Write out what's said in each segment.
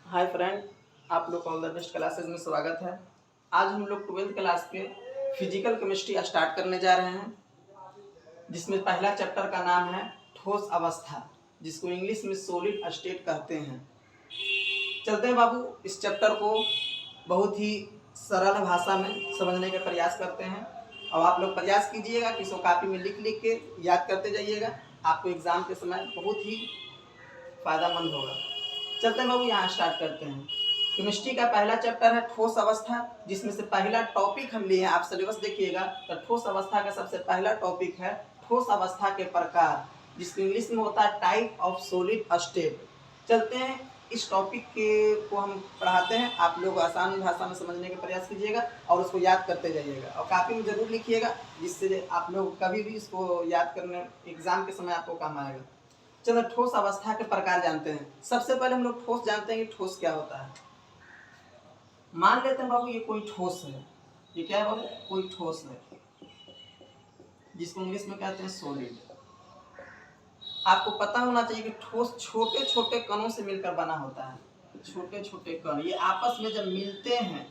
Hi friend, आप लोग all the best classes में स्वागत है। आज हम लोग 12th क्लास के फिजिकल केमिस्ट्री स्टार्ट करने जा रहे हैं, जिसमें पहला चैप्टर का नाम है ठोस अवस्था, जिसको इंग्लिश में सॉलिड स्टेट कहते हैं। चलते हैं बाबू, इस चैप्टर को बहुत ही सरल भाषा में समझने का प्रयास करते हैं। और आप लोग प्रयास कीजिएगा कि इसको कॉपी में लिख लिख के याद करते जाइएगा, आपको एग्जाम के समय बहुत ही फायदेमंद होगा। चलते हैं बाबू, यहाँ स्टार्ट करते हैं। केमिस्ट्री का पहला चैप्टर है ठोस अवस्था, जिसमें से पहला टॉपिक हम लिए हैं। आप सिलेबस देखिएगा तो ठोस अवस्था का सबसे पहला टॉपिक है ठोस अवस्था के प्रकार, जिसको इंग्लिश में होता है टाइप ऑफ सॉलिड स्टेट। चलते हैं, इस टॉपिक के को हम पढ़ाते हैं। आप लोग आसान भाषा में समझने का प्रयास कीजिएगा और उसको याद करते जाइएगा और कॉपी में जरूर लिखिएगा, जिससे आप लोग कभी भी इसको याद करने एग्जाम के समय आपको काम आएगा। चलो, ठोस अवस्था के प्रकार जानते हैं। सबसे पहले हम लोग ठोस जानते हैं कि ठोस क्या होता है। मान लेते हैं बाबू, ये कोई ठोस है। ये क्या है बाबू? कोई ठोस है, जिसको इंग्लिश में कहते हैं सॉलिड। आपको पता होना चाहिए कि ठोस छोटे छोटे कणों से मिलकर बना होता है। छोटे छोटे कण ये आपस में जब मिलते हैं,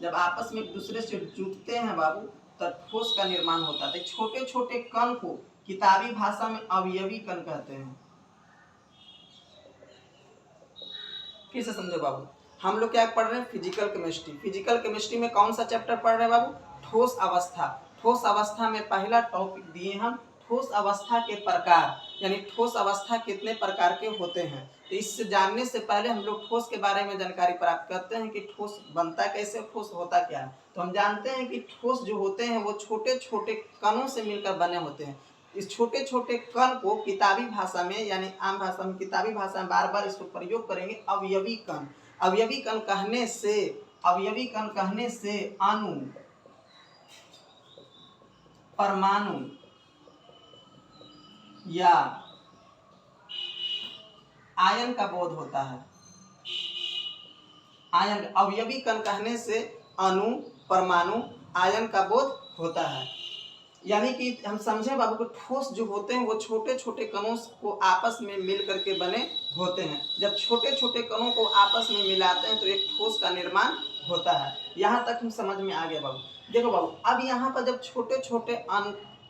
जब आपस में एक दूसरे से जुड़ते हैं बाबू, तब ठोस का निर्माण होता है। छोटे छोटे कण को किताबी भाषा में अवयवी कण कहते हैं। फिर से समझो बाबू, हम लोग क्या पढ़ रहे हैं? Physical chemistry. फिजिकल केमिस्ट्री में कौन सा चैप्टर पढ़ रहे हैं बाबू? ठोस अवस्था। ठोस अवस्था में पहला टॉपिक दिए हम ठोस अवस्था के प्रकार, यानी ठोस अवस्था कितने प्रकार के होते हैं। तो इससे जानने से पहले हम लोग ठोस के बारे में जानकारी प्राप्त करते हैं कि ठोस बनता कैसे, ठोस होता क्या है। तो हम जानते हैं कि ठोस जो होते हैं वो छोटे छोटे कणों से मिलकर बने होते हैं। इस छोटे छोटे कण को किताबी भाषा में, यानी आम भाषा में, किताबी भाषा में बार बार इसको प्रयोग करेंगे अवयवी कण। अवयवी कण कहने से, अवयवी कण कहने से अणु, परमाणु या आयन का बोध होता है। आयन, अवयवी कण कहने से अणु, परमाणु, आयन का बोध होता है। यानी कि हम समझे बाबू को, ठोस जो होते हैं वो छोटे छोटे कणों को आपस में मिल करके बने होते हैं। जब छोटे छोटे कणों को आपस में मिलाते हैं तो एक ठोस का निर्माण होता है। यहाँ तक हम समझ में आ गया बाबू। देखो बाबू, अब यहाँ पर जब छोटे छोटे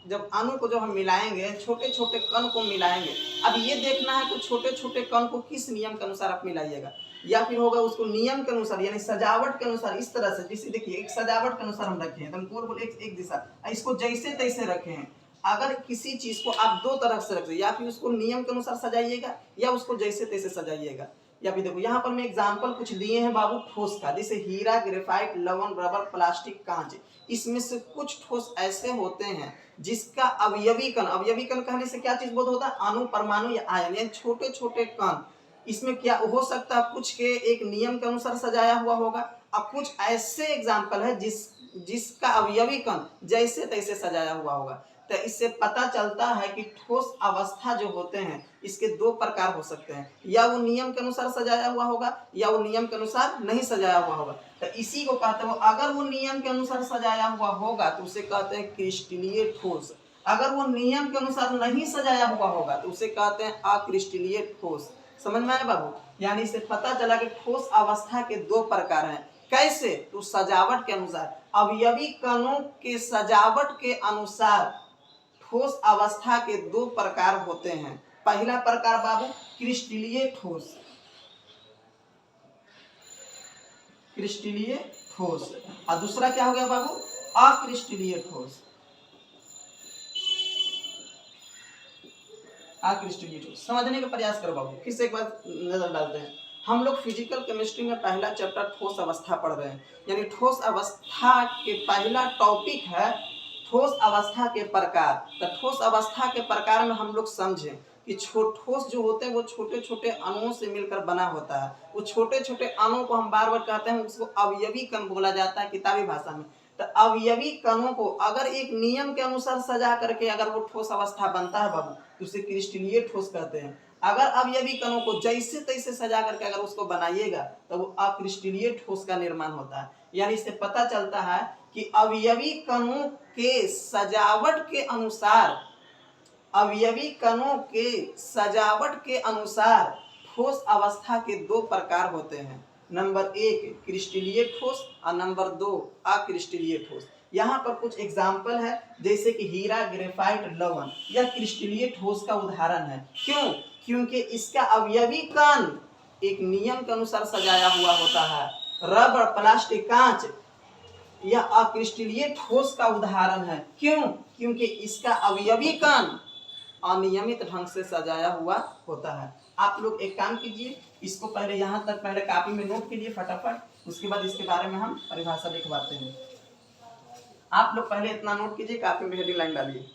जब अणु को जब हम मिलाएंगे, छोटे छोटे कण को मिलाएंगे, अब ये देखना है कि छोटे छोटे कण को किस नियम के अनुसार आप मिलाइएगा, या फिर होगा उसको नियम के अनुसार, यानी सजावट के अनुसार। इस तरह से, जैसे देखिए, एक सजावट के अनुसार हम रखे हैं, एकदम गोल एक दिशा, इसको जैसे तैसे रखे हैं। अगर किसी चीज को आप दो तरफ से रख, या फिर उसको नियम के अनुसार सजाइएगा या उसको जैसे तैसे सजाइएगा। या फिर देखो, यहाँ पर मैं एग्जाम्पल कुछ दिए हैं बाबू ठोस का, जैसे हीरा, ग्रेफाइट, लवण, रबर, प्लास्टिक, कांच। इसमें से कुछ ठोस ऐसे होते हैं जिसका अवयवी कण, अवयवी कण कहने से क्या चीज बोध होता है? अणु, परमाणु या आयन, यानी छोटे छोटे कण। इसमें क्या हो सकता है? कुछ के एक नियम के अनुसार सजाया हुआ होगा, अब कुछ ऐसे एग्जाम्पल है जिसका अवयवी कण जैसे तैसे सजाया हुआ होगा। तो इससे पता चलता है कि ठोस अवस्था जो होते हैं इसके दो प्रकार हो सकते हैं, या वो नियम के अनुसार सजाया हुआ होगा या वो नियम के अनुसार नहीं सजाया हुआ होगा। तो इसी को कहते हैं, अगर वो नियम के अनुसार सजाया हुआ होगा तो उसे कहते हैं क्रिस्टलीय ठोस। अगर वो नियम के अनुसार नहीं सजाया हुआ होगा तो उसे कहते हैं अक्रिस्टलीय ठोस। समझ में आया बाबू? यानी इससे पता चला कि ठोस अवस्था के दो प्रकार हैं। कैसे? तो सजावट के अनुसार, अवयवी कणों के सजावट के अनुसार ठोस अवस्था के दो प्रकार होते हैं। पहला प्रकार बाबू क्रिस्टलीय ठोस, क्रिस्टलीय ठोस, और दूसरा क्या हो गया बाबू? अक्रिस्टलीय ठोस। अक्रिस्टलीय ठोस समझने का प्रयास करो बाबू। फिर से एक बार नजर डालते हैं। हम लोग फिजिकल केमिस्ट्री में पहला चैप्टर ठोस अवस्था पढ़ रहे हैं, यानी ठोस अवस्था के पहला टॉपिक है ठोस अवस्था के प्रकार। तो ठोस अवस्था के प्रकार में हम लोग समझें कि ठोस जो होते हैं वो छोटे छोटे अणुओं से मिलकर बना होता है। वो छोटे छोटे अणुओं को हम बार बार कहते हैं, उसको अवयवी कण बोला जाता है किताबी भाषा में। तो अवयवी कणों को अगर एक नियम के अनुसार सजा करके अगर वो ठोस अवस्था बनता है बाबू, तो उसे क्रिस्टलीय ठोस कहते हैं। अगर अवयवी कणों को जैसे तैसे सजा करके अगर उसको बनाइएगा तो वो अक्रिस्टलीय ठोस का निर्माण होता है। यानी इससे पता चलता है कि अवयवी कणों के सजावट के अनुसार, अवयवी कणों के सजावट के अनुसार ठोस अवस्था के दो प्रकार होते हैं। नंबर 1 क्रिस्टलीय ठोस और नंबर 2 अक्रिस्टलीय ठोस। यहाँ पर कुछ एग्जाम्पल है, जैसे कि हीरा, ग्रेफाइट, लवण, यह क्रिस्टलीय ठोस का उदाहरण है। क्यों? क्योंकि इसका अवयवी कण एक नियम के अनुसार सजाया हुआ होता है। रबर, प्लास्टिक, कांच, यह अक्रिस्टलीय ठोस का उदाहरण है। क्यों? क्योंकि इसका अवयवी कण अनियमित ढंग से सजाया हुआ होता है। आप लोग एक काम कीजिए, इसको पहले यहाँ तक पहले कॉपी में नोट कीजिए फटाफट, उसके बाद इसके बारे में हम परिभाषा लिखवाते हैं। आप लोग पहले इतना नोट कीजिए, कॉपी में हेडिंग लाइन डालिए।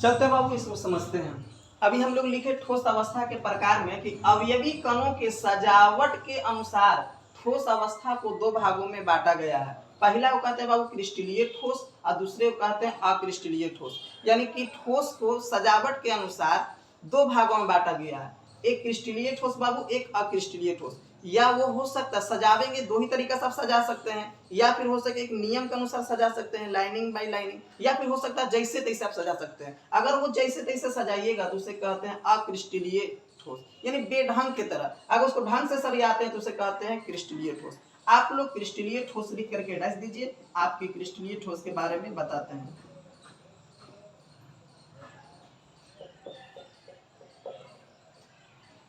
चलते बाबू इसको समझते हैं। अभी हम लोग लिखे ठोस अवस्था के प्रकार में कि अवयवी कणों के सजावट के अनुसार ठोस अवस्था को दो भागों में बांटा गया है। पहला को कहते हैं बाबू क्रिस्टलीय ठोस और दूसरे को कहते हैं अक्रिस्टलीय ठोस। यानी कि ठोस को सजावट के अनुसार दो भागों में बांटा गया है, एक क्रिस्टलीय ठोस बाबू, एक अक्रिस्टलीय ठोस। या वो हो सकता है सजावेंगे, दो ही तरीका से आप सजा सकते हैं, या फिर हो सके एक नियम के अनुसार सजा सकते हैं, लाइनिंग बाय लाइनिंग, या फिर हो सकता है जैसे तैसे आप सजा सकते हैं। अगर वो जैसे तैसे सजाइएगा तो उसे कहते हैं अक्रिस्टलीय ठोस, यानी बेढंग की तरह। अगर उसको ढंग से सरियाते हैं तो उसे कहते हैं क्रिस्टलीय ठोस। आप लोग क्रिस्टलीय ठोस लिख करके डैश दीजिए, आपके क्रिस्टलीय ठोस के बारे में बताते हैं।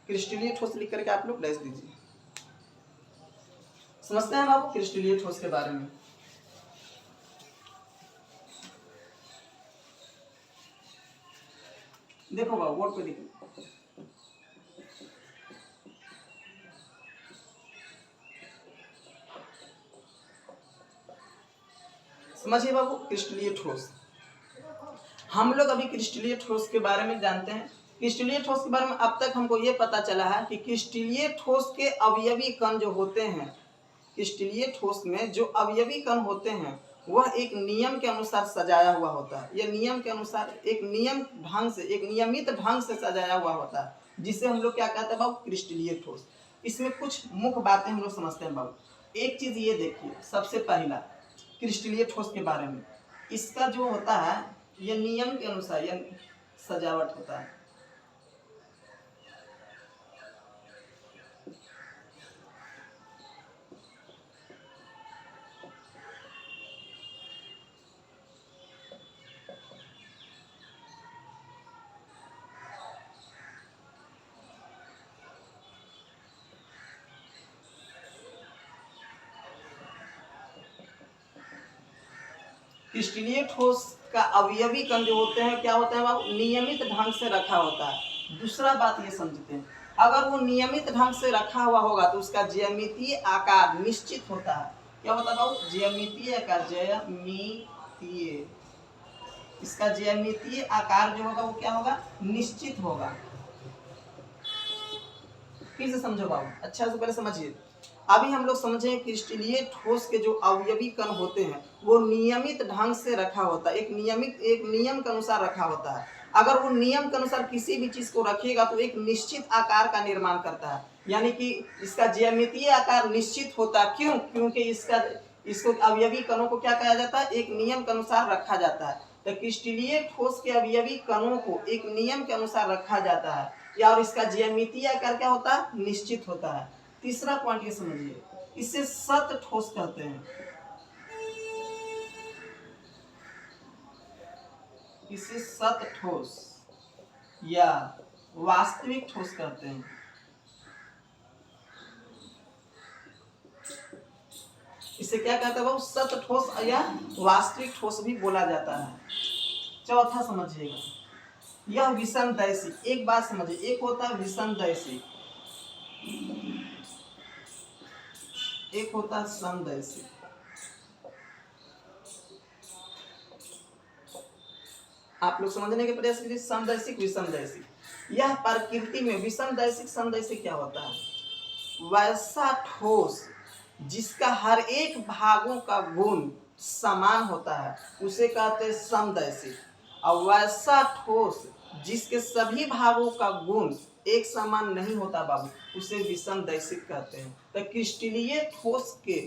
क्रिस्टलीय ठोस लिख करके आप लोग डैश दीजिए। समझते हैं बाबू क्रिस्टलीय ठोस के बारे में। देखो बाबू बोर्ड पे देखिए, समझिए बाबू क्रिस्टलीय ठोस। हम लोग अभी क्रिस्टलीय ठोस के बारे में जानते हैं। क्रिस्टलीय ठोस के बारे में अब तक हमको ये पता चला है कि क्रिस्टलीय ठोस के अवयवी कण जो होते हैं, क्रिस्टलीय ठोस में जो अवयवी कण होते हैं वह एक नियम के अनुसार सजाया हुआ होता है। यह नियम के अनुसार एक नियम ढंग से, एक नियमित ढंग से सजाया हुआ होता है, जिसे हम लोग क्या कहते हैं बाबू क्रिस्टलीय ठोस। इसमें कुछ मुख्य बातें हम लोग समझते हैं बाबू। एक चीज ये देखिए, सबसे पहला क्रिस्टलीय ठोस के बारे में, इसका जो होता है यह नियम के अनुसार यह सजावट होता है। क्रिस्टलीय ठोस का अवयवी कण जो होते हैं क्या होता है बाबू, नियमित ढंग से रखा होता है। दूसरा बात ये समझते हैं, अगर वो नियमित ढंग से रखा हुआ होगा तो उसका ज्यामितीय आकार निश्चित होता है। क्या होता है बाबू, ज्यामितीय आकार, ज्यामितीय, इसका ज्यामितीय आकार जो होगा वो क्या होगा, निश्चित होगा। फिर से समझो बाबू, अच्छा से पहले समझिए। अभी हम लोग समझे क्रिस्टलीय ठोस के जो अवयवी कण होते हैं वो नियमित ढंग से रखा होता है, एक नियम के अनुसार रखा होता है। अगर वो नियम के अनुसार किसी भी चीज को रखिएगा तो एक निश्चित आकार का निर्माण करता है, यानी कि इसका ज्यामितीय आकार निश्चित होता है। क्यों? क्योंकि इसको अवयवी कणों को क्या कहा जाता है, एक नियम के अनुसार रखा जाता है। तो क्रिस्टलीय ठोस के अवयवी कणों को एक नियम के अनुसार रखा जाता है, या और इसका ज्यामितीय आकार क्या होता है, निश्चित होता है। तीसरा पॉइंट ये समझिए, इसे सत ठोस कहते हैं। इसे सत ठोस या वास्तविक ठोस कहते हैं। इसे क्या कहते हैं, सत ठोस या वास्तविक ठोस भी बोला जाता है। चौथा समझिएगा, यह विषमदैशिक। एक बात समझिए, एक होता है विषमदैशिक, एक होता है समदैशिक। आप लोग समझने के प्रयास कीजिए, समदैशिक विषमदैशिक। यह प्रकृति में विषमदैशिक समदैशिक क्या होता है, वैसा ठोस जिसका हर एक भागों का गुण समान होता है उसे कहते हैं समदैशिक, और वैसा ठोस जिसके सभी भागों का गुण एक समान नहीं होता बाबू उसे विषमदैशिक कहते हैं। तो क्रिस्टलीय ठोस के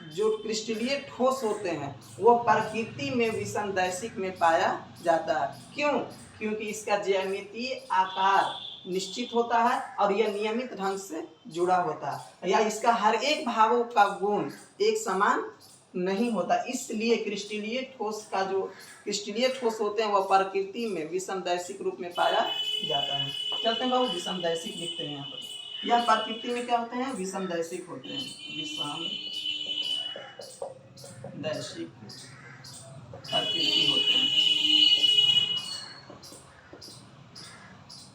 जो क्रिस्टलीय ठोस होते हैं वो प्रकृति में विसंदैशिक में पाया जाता है। क्यों? क्योंकि इसका ज्यामितीय आकार निश्चित होता है और यह नियमित ढंग से जुड़ा होता है, या इसका हर एक भावों का गुण एक समान नहीं होता। इसलिए क्रिस्टलीय ठोस का जो क्रिस्टलीय ठोस होते हैं वह प्रकृति में विसंदैशिक रूप में पाया जाता है। चलते हैं बाबू, विसंदैशिक लिखते हैं यहाँ पर। यह प्रकृति में क्या होते हैं? विसंदैशिक होते हैं। विसंदैशिक प्रकृति होते हैं।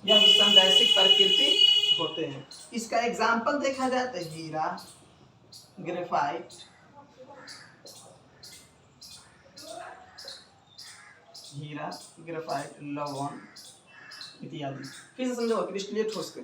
यह विसंदैशिक प्रकृति होते हैं। इसका एग्जाम्पल देखा जाए तो हीरा, ग्रेफाइट, लवण इत्यादि। फिर से समझो क्रिस्टलीय ठोस के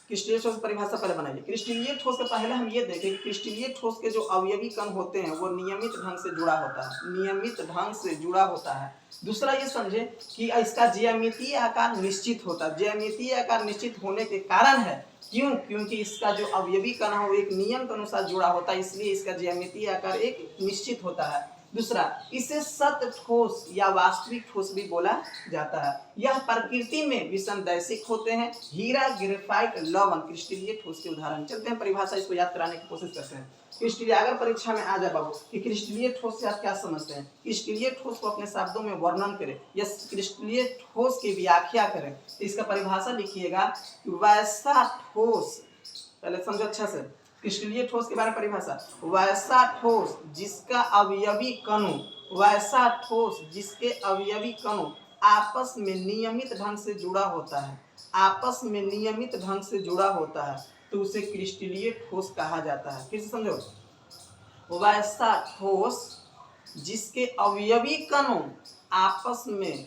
क्रिस्टलीय ठोस की परिभाषा पहले बनाइए। क्रिस्टलीय ठोस से पहले हम ये देखें कि क्रिस्टलीय ठोस के जो अवयवी कण होते हैं वो नियमित ढंग से जुड़ा होता है, नियमित ढंग से जुड़ा होता है। दूसरा ये समझे कि इसका ज्यामितीय आकार निश्चित होता है। ज्यामितीय आकार निश्चित होने के कारण है, क्यों? क्योंकि इसका जो अवयवी कण है वो एक नियम के अनुसार जुड़ा होता है, इसलिए इसका ज्यामितीय आकार एक निश्चित होता है। दूसरा, इसे सत ठोस या वास्तविक ठोस भी बोला जाता है। यह प्रकृति में विसंदैशिक होते हैं। हीरा, ग्रेफाइट, लवण क्रिस्टलीय ठोस के उदाहरण। चलते हैं परिभाषा इसको याद कराने की कोशिश करते हैं। क्रिस्टलीय, अगर परीक्षा में आ जाए बाबू कि क्रिस्टलीय ठोस से आप क्या समझते हैं, क्रिस्टलीय ठोस को अपने शब्दों में वर्णन करें या क्रिस्टलीय ठोस की व्याख्या करें, तो इसका परिभाषा लिखिएगा कि वैसा ठोस, पहले समझो अच्छा से, क्रिस्टलीय ठोस के बारे में परिभाषा, वैसा ठोस जिसका अवयवी कणों, वैसा ठोस जिसके अवयवी कणों आपस में नियमित ढंग से जुड़ा होता है, आपस में नियमित ढंग से जुड़ा होता है, तो उसे क्रिस्टलीय ठोस कहा जाता है। फिर से समझो, वैसा ठोस जिसके अवयवी कणों आपस में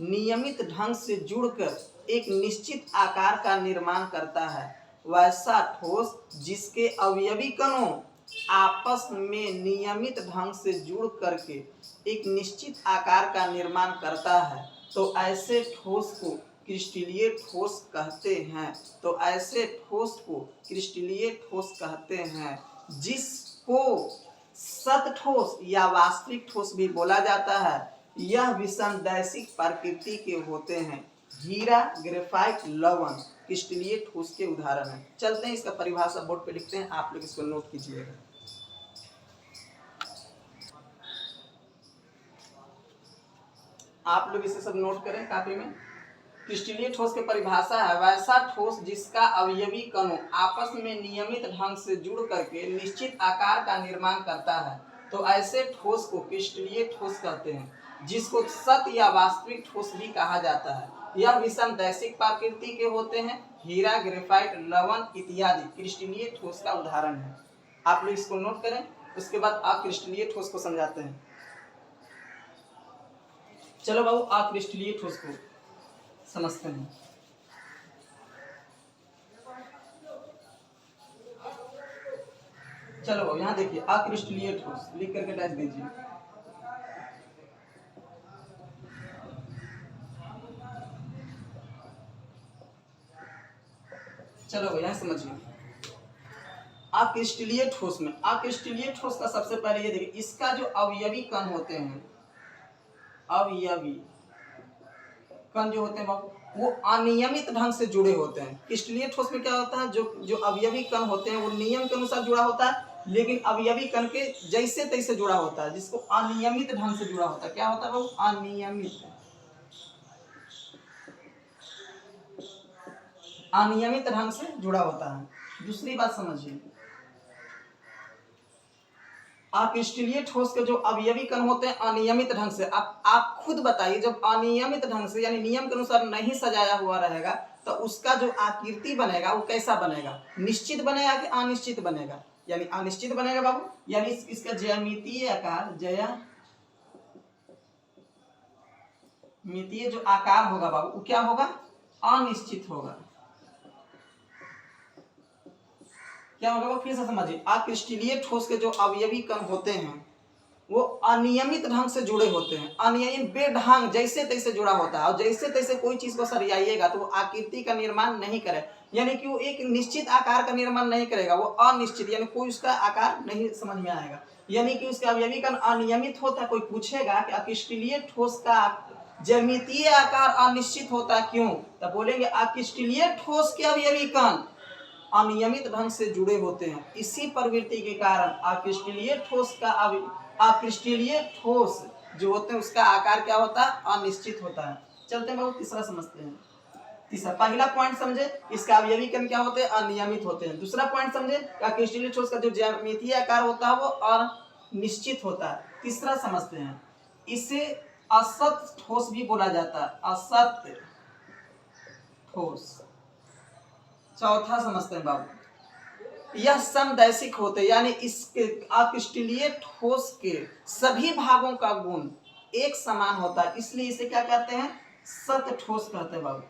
नियमित ढंग से जुड़कर एक निश्चित आकार का निर्माण करता है। वैसा ठोस जिसके अवयवी कणों आपस में नियमित ढंग से जुड़ करके एक निश्चित आकार का निर्माण करता है, तो ऐसे ठोस को क्रिस्टलीय ठोस कहते हैं। तो ऐसे ठोस को क्रिस्टलीय ठोस कहते हैं, जिसको सत ठोस या वास्तविक ठोस भी बोला जाता है। यह विसंदैशिक प्रकृति के होते हैं। हीरा, ग्रेफाइट, लवण क्रिस्टलीय ठोस के उदाहरण हैं। चलते हैं इसका परिभाषा बोर्ड पे लिखते हैं, आप लोग इसको नोट कीजिएगा। आप लोग इसे सब नोट करें कॉपी में। क्रिस्टलीय ठोस की परिभाषा है, वैसा ठोस जिसका अवयवी कणों आपस में नियमित ढंग से जुड़ करके निश्चित आकार का निर्माण करता है, तो ऐसे ठोस को क्रिस्टलीय ठोस कहते हैं, जिसको सत या वास्तविक ठोस भी कहा जाता है। यह विसंदैशिक प्रकृति के होते हैं। हीरा, ग्रेफाइट, लवण इत्यादि क्रिस्टलीय ठोस का उदाहरण है। आप लोग इसको नोट करें, उसके बाद आप क्रिस्टलीय ठोस को समझाते हैं। चलो बाबू, आप क्रिस्टलीय ठोस को समझते हैं। चलो बाबू, यहाँ देखिए, अक्रिस्टलीय ठोस लिख करके डैश दीजिए। चलो यहाँ समझिए, अक्रिस्टलीय ठोस में, अक्रिस्टलीय ठोस का सबसे पहले ये देखिए, इसका जो अवयवी कण होते हैं, अवयवी कण जो होते हैं बाबू, वो अनियमित ढंग से जुड़े होते हैं। क्रिस्टलीय ठोस में क्या होता है, जो अवयवी कण होते हैं वो नियम के अनुसार जुड़ा होता है, लेकिन अवयवी कण के जैसे तैसे जुड़ा होता है, जिसको अनियमित ढंग से जुड़ा होता है। क्या होता है बाबू? अनियमित, अनियमित ढंग से जुड़ा होता है। दूसरी बात समझिए, अक्रिस्टलीय ठोस के जो अवयवी कण होते हैं अनियमित ढंग से, आप खुद बताइए, जब अनियमित ढंग से यानी नियम के अनुसार नहीं सजाया हुआ रहेगा तो उसका जो आकृति बनेगा वो कैसा बनेगा? निश्चित बनेगा कि अनिश्चित बनेगा? यानी अनिश्चित बनेगा बाबू, यानी इसका ज्यामितीय आकार, ज्यामितीय जो आकार होगा बाबू वो क्या होगा? अनिश्चित होगा। क्या होगा? फिर से समझिए, अक्रिस्टलीय ठोस के जो अवयवी कण होते हैं वो अनियमित ढंग से जुड़े होते हैं, अनियमित बेढंग जैसे तैसे जुड़ा होता है, और जैसे तैसे कोई चीज को सरियाइएगा तो वो आकृति का निर्माण नहीं करे, यानी कि वो एक निश्चित आकार का निर्माण नहीं करेगा, वो अनिश्चित, यानी कोई उसका आकार नहीं समझ में आएगा, यानी कि उसके अवयवी कण अनियमित होता है। कोई पूछेगा कि अक्रिस्टलीय ठोस का ज्यामितीय आकार अनिश्चित होता है क्यों, तब बोलेंगे अक्रिस्टलीय ठोस के अवयवी कण अनियमित ढंग से जुड़े होते हैं। इसी प्रवृत्ति के कारण अक्रिस्टलीय ठोस जो होते हैं उसका आकार क्या होता है, अनिश्चित होता है। चलते हैं बाबू तीसरा समझते हैं। तीसरा, पहला पॉइंट समझे इसका अवयवी कण क्या होते हैं, अनियमित होते हैं। दूसरा पॉइंट समझे क्रिस्टलीय ठोस का जो ज्यामितीय आकार होता है वो अनिश्चित होता है। तीसरा समझते हैं, इसे असत ठोस भी बोला जाता है, असत ठोस। चौथा समझते हैं बाबू, यह समदैशिक होते हैं, यानी इसके अक्रिस्टलीय ठोस के सभी भागों का गुण एक समान होता है, इसलिए इसे क्या कहते हैं, सत ठोस कहते हैं बाबू,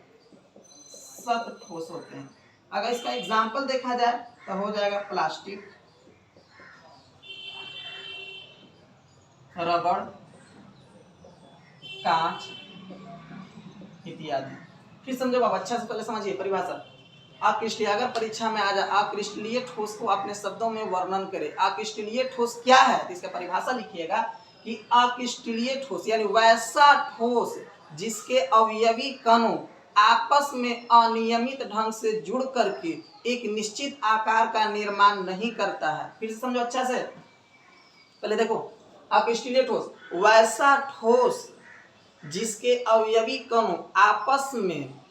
सत ठोस होते हैं। अगर इसका एग्जाम्पल देखा जाए तो हो जाएगा प्लास्टिक, रबड़, कांच इत्यादि। फिर समझो बाबू, अच्छा से पहले समझिए परिभाषा। अक्रिस्टलीय, अगर परीक्षा में आ जाए अक्रिस्टलीय ठोस को अपने शब्दों में वर्णन करे। अक्रिस्टलीय ठोस क्या है, तो इसका परिभाषा लिखिएगा कि अक्रिस्टलीय ठोस यानी वैसा ठोस जिसके अवयवी कणों आपस में अनियमित ढंग से जुड़ करके एक निश्चित आकार का निर्माण नहीं करता है। फिर से समझो अच्छा से, पहले देखो, अक्रिस्टलीय ठोस वैसा ठोस जिसके अवयवी कणों आपस में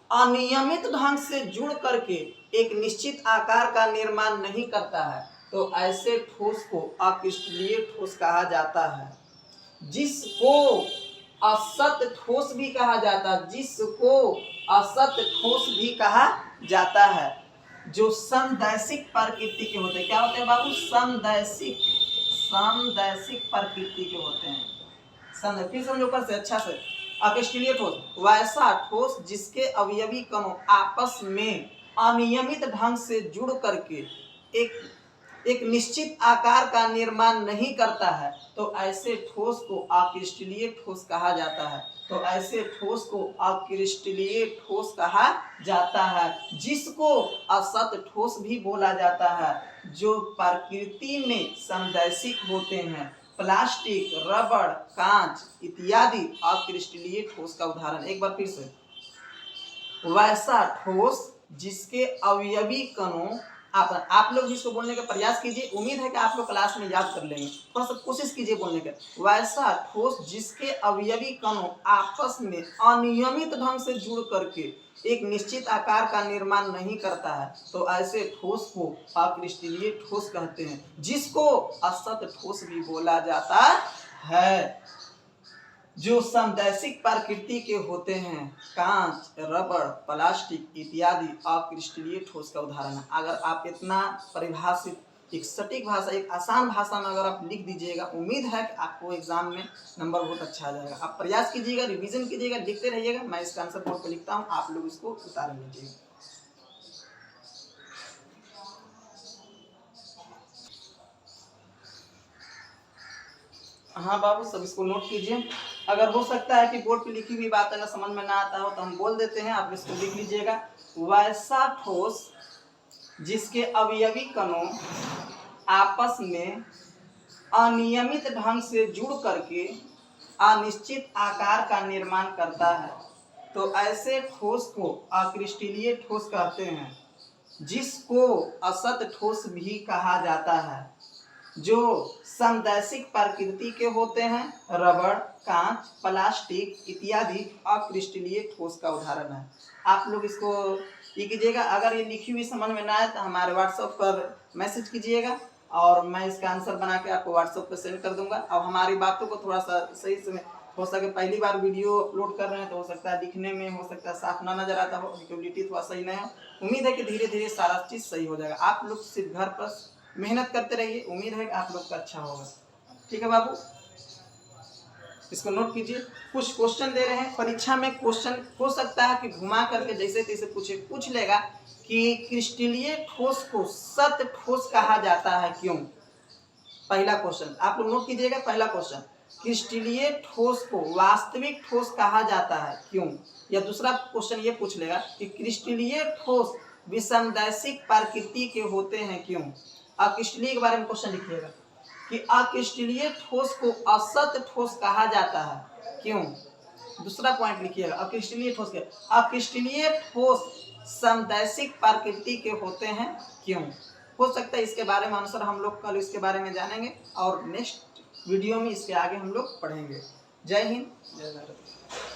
अनियमित ढंग से जुड़ करके एक निश्चित आकार का निर्माण नहीं करता है, तो ऐसे ठोस को अक्रिस्टलीय ठोस कहा जाता है। जिसको असत ठोस भी कहा जाता है, जिसको असत ठोस भी कहा जाता है, जो समदैशिक प्रकृति के होते हैं। क्या होते हैं बाबू, समदैशिक, समदैशिक प्रकृति के होते हैं। फिर समझो ऊपर से अच्छा से, अक्रिस्टलीय ठोस वैसा ठोस जिसके अवयवी कणों आपस में अनियमित ढंग से जुड़ करके एक निश्चित आकार का निर्माण नहीं करता है, तो ऐसे ठोस को अक्रिस्टलीय ठोस कहा जाता है। तो ऐसे ठोस को अक्रिस्टलीय ठोस कहा जाता है, जिसको असत ठोस भी बोला जाता है, जो प्रकृति में समदैशिक होते हैं। प्लास्टिक, रबड़, कांच इत्यादि अक्रिस्टलीय ठोस का उदाहरण। एक बार फिर से, वैसा ठोस जिसके अवयवी कणों, आप लोग इसको बोलने का प्रयास कीजिए, उम्मीद है कि आप लोग क्लास में याद कर लेंगे, थोड़ा सा कोशिश कीजिए बोलने का। वैसा ठोस जिसके अवयवी कणों आपस में अनियमित ढंग से जुड़ करके एक निश्चित आकार का निर्माण नहीं करता है, तो ऐसे ठोस को अक्रिस्टलीय ठोस कहते हैं, जिसको असत ठोस भी बोला जाता है, जो समदैशिक प्रकृति के होते हैं। कांच, रबड़, प्लास्टिक इत्यादि अक्रिस्टलीय ठोस का उदाहरण है। अगर आप इतना परिभाषित, एक सटीक भाषा, एक आसान भाषा में अगर आप लिख dीजिएगा, उम्मीद है कि आपको एग्जाम में नंबर बहुत अच्छा आ जाएगा। आप प्रयास कीजिएगा, रिवीजन कीजिएगा, लिखते रहिएगा। मैं इसका आंसर बोर्ड पर लिखता हूँ, आप लोग इसको उतार लीजिएगा। हाँ बाबू, सब इसको नोट कीजिए। अगर हो सकता है कि बोर्ड पे लिखी हुई बात अगर समझ में ना आता हो तो हम बोल देते हैं, आप इसको लिख लीजिएगा। वैसा ठोस जिसके अवयवी कणों आपस में अनियमित ढंग से जुड़ करके अनिश्चित आकार का निर्माण करता है, तो ऐसे ठोस को अक्रिस्टलीय ठोस कहते हैं, जिसको असत ठोस भी कहा जाता है, जो समदैशिक प्रकृति के होते हैं। रबड़, कांच, प्लास्टिक इत्यादि अक्रिस्टलीय ठोस का उदाहरण है। आप लोग इसको ये कीजिएगा। अगर ये लिखी हुई समझ में ना आए तो हमारे व्हाट्सएप पर मैसेज कीजिएगा और मैं इसका आंसर बना के आपको व्हाट्सएप पर सेंड कर दूंगा। और हमारी बातों को थोड़ा सा सही से, हो सके पहली बार वीडियो अपलोड कर रहे हैं तो हो सकता है दिखने में हो सकता है साफ ना नजर आता हो, क्वालिटी थोड़ा सही नहीं हो। उम्मीद है कि धीरे धीरे सारा चीज़ सही हो जाएगा। आप लोग सिर्फ घर पर मेहनत करते रहिए, उम्मीद है कि आप लोग का अच्छा होगा। ठीक है बाबू, इसको नोट कीजिए। कुछ क्वेश्चन दे रहे हैं परीक्षा में, क्वेश्चन हो सकता है कि घुमा करके जैसे तैसे पूछ लेगा कि क्रिस्टलीय ठोस को सत ठोस कहा जाता है क्यों। पहला क्वेश्चन आप लोग नोट कीजिएगा। पहला क्वेश्चन, क्रिस्टलीय ठोस को वास्तविक ठोस कहा जाता है क्यों। या दूसरा क्वेश्चन ये पूछ लेगा कि क्रिस्टलीय ठोस विषमदैशिक प्रकृति के होते हैं क्यों? अक्रिस्टलीय के बारे में क्वेश्चन लिखिएगा कि अक्रिस्टलीय ठोस को असत ठोस कहा जाता है क्यों? दूसरा पॉइंट लिखिएगा, अक्रिस्टलीय ठोस के अक्रिस्टलीय ठोस समदैशिक प्रकृति के होते हैं क्यों? हो सकता है इसके बारे में आंसर हम लोग कल इसके बारे में जानेंगे और नेक्स्ट वीडियो में इसके आगे हम लोग पढ़ेंगे। जय हिंद, जय भारत।